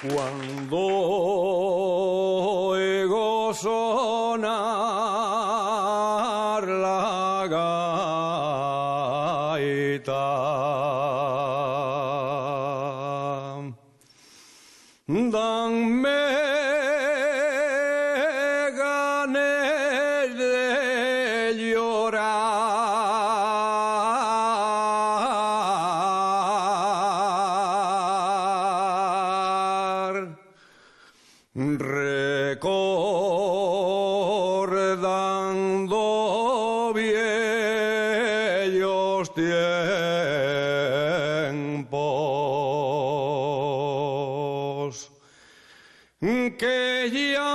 Cuando oigo sonar la gaita, danme ganas de llorar, recordando viejos tiempos que ya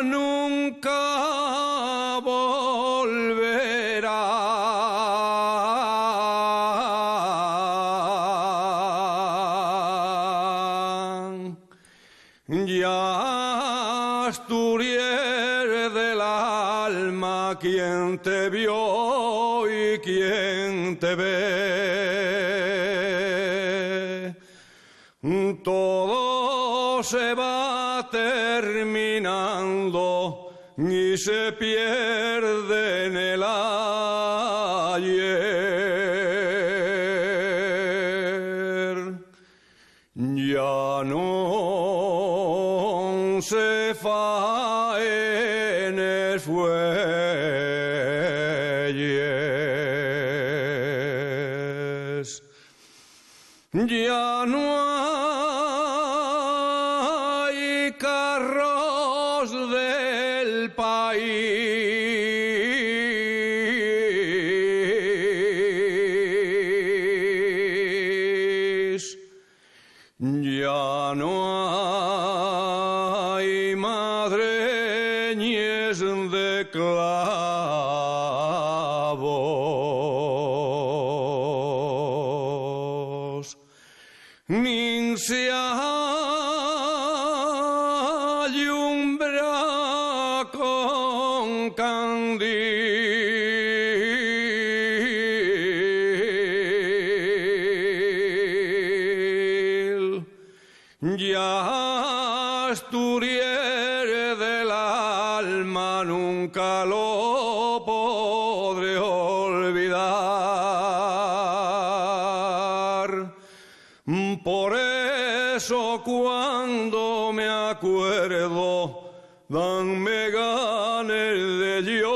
nunca volverán. Ya Asturias del alma, quien te vio y quien te ve, todo se va terminando y se pierde en el ayer. Ya no se faenes fuelles, ya no hay carros del país, ya no hay madreñes de clavos, ni se alumbra con candil. Ya Asturias del alma nunca lo podré olvidar. Por eso cuando me acuerdo, danme ganas de llorar.